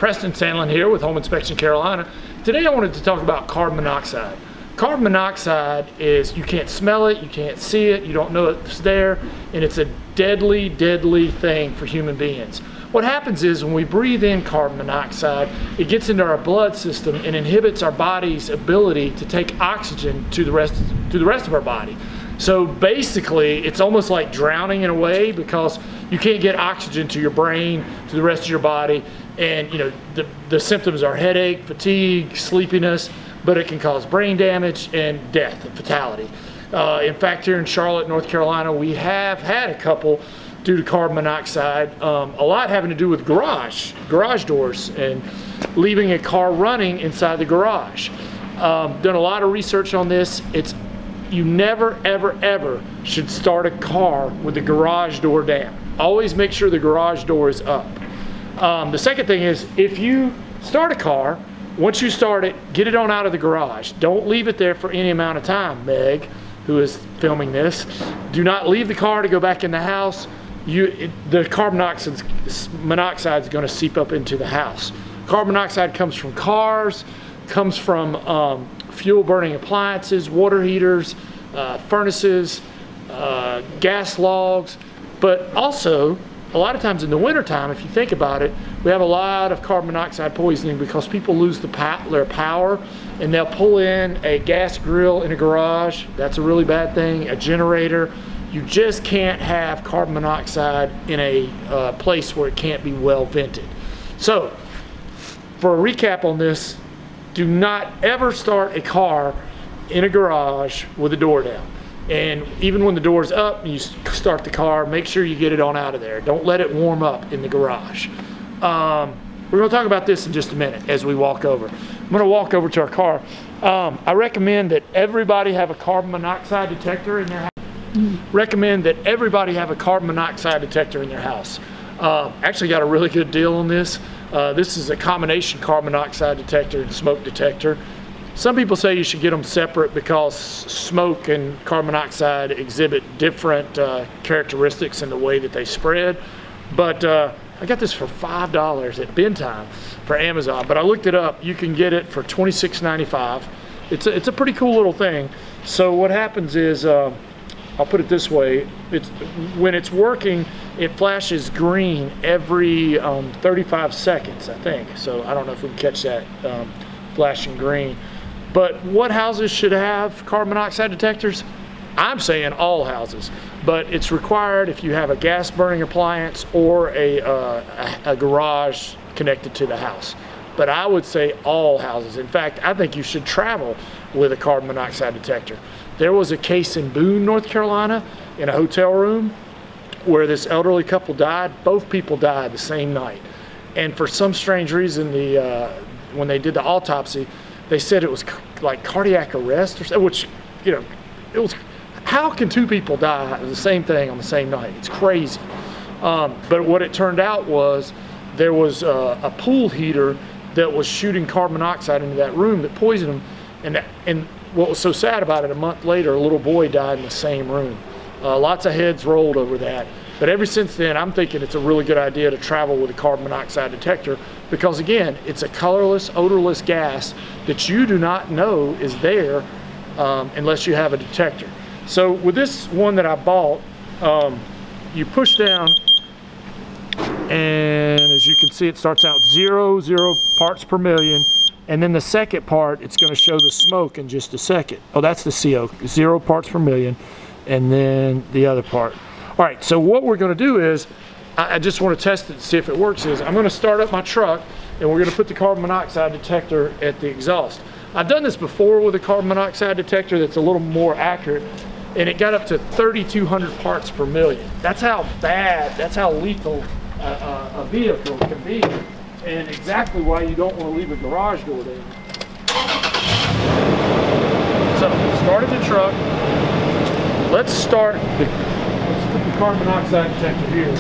Preston Sandlin here with Home Inspection Carolina. Today I wanted to talk about carbon monoxide. Carbon monoxide is, you can't smell it, you can't see it, you don't know it's there, and it's a deadly, deadly thing for human beings. What happens is when we breathe in carbon monoxide, it gets into our blood system and inhibits our body's ability to take oxygen to the rest of our body. So basically, it's almost like drowning in a way, because you can't get oxygen to your brain, to the rest of your body, and you know the symptoms are headache, fatigue, sleepiness, but it can cause brain damage and death and fatality. In fact, here in Charlotte, North Carolina, we have had a couple due to carbon monoxide, a lot having to do with garage doors and leaving a car running inside the garage. Done a lot of research on this. You never, ever, ever should start a car with the garage door down. Always make sure the garage door is up. The second thing is, if you start a car, once you start it, get it on out of the garage. Don't leave it there for any amount of time. Meg, who is filming this, do not leave the car to go back in the house. The carbon monoxide is going to seep up into the house. Carbon monoxide comes from cars, comes from fuel burning appliances, water heaters, furnaces, gas logs, but also a lot of times in the wintertime, if you think about it, we have a lot of carbon monoxide poisoning because people lose their power, and they'll pull in a gas grill in a garage. That's a really bad thing. A generator. You just can't have carbon monoxide in a place where it can't be well vented. So, for a recap on this, do not ever start a car in a garage with the door down. And even when the door's up and you start the car, make sure you get it on out of there. Don't let it warm up in the garage. We're going to talk about this in just a minute as we walk over. I'm going to walk over to our car. I recommend that everybody have a carbon monoxide detector in their house. Recommend that everybody have a carbon monoxide detector in their house. Actually got a really good deal on this. This is a combination carbon monoxide detector and smoke detector. Some people say you should get them separate because smoke and carbon monoxide exhibit different characteristics in the way that they spread. But I got this for $5 at bin time for Amazon, but I looked it up. You can get it for $26.95. It's a pretty cool little thing. So what happens is, I'll put it this way, when it's working, it flashes green every 35 seconds, I think. So I don't know if we can catch that flashing green. But what houses should have carbon monoxide detectors? I'm saying all houses, but it's required if you have a gas burning appliance or a garage connected to the house. But I would say all houses. In fact, I think you should travel with a carbon monoxide detector. There was a case in Boone, North Carolina, in a hotel room where this elderly couple died. Both people died the same night. And for some strange reason, when they did the autopsy, they said it was like cardiac arrest, or which, you know, it was, how can two people die of the same thing on the same night? It's crazy. But what it turned out was there was a pool heater that was shooting carbon monoxide into that room that poisoned them. And what was so sad about it, a month later, a little boy died in the same room. Lots of heads rolled over that. But ever since then, I'm thinking it's a really good idea to travel with a carbon monoxide detector, because again, it's a colorless, odorless gas that you do not know is there unless you have a detector. So with this one that I bought, you push down, and as you can see, it starts out 0 parts per million. And then the second part, it's going to show the smoke in just a second. Oh, that's the CO, 0 parts per million. And then the other part. All right, so what we're going to do is, I just want to test it to see if it works, is I'm going to start up my truck and we're going to put the carbon monoxide detector at the exhaust. I've done this before with a carbon monoxide detector that's a little more accurate, and it got up to 3,200 parts per million. That's how bad, that's how lethal a vehicle can be, and exactly why you don't want to leave a garage door down. So, started the truck. Let's put the carbon monoxide detector here.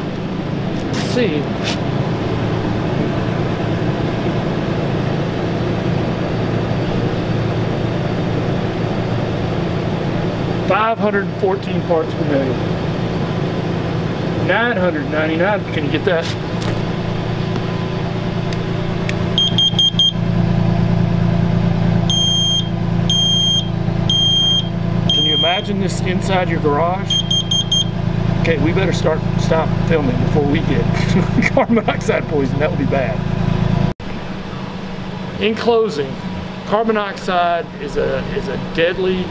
Let's see. $514 parts per million. 999, can you get that? this inside your garage, okay, we better stop filming before we get carbon monoxide poison. That would be bad. In closing, carbon monoxide is a deadly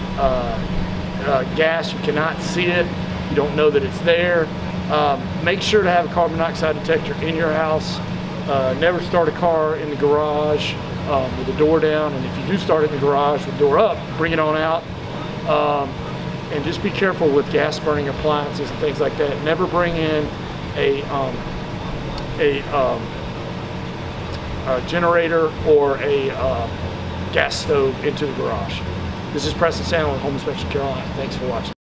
gas. You cannot see it. You don't know that it's there. Make sure to have a carbon monoxide detector in your house. Never start a car in the garage with the door down, and if you do start it in the garage with the door up, bring it on out. And just be careful with gas burning appliances and things like that. Never bring in a generator or a gas stove into the garage. This is Preston Sandlin with Home Inspection Carolina. Thanks for watching.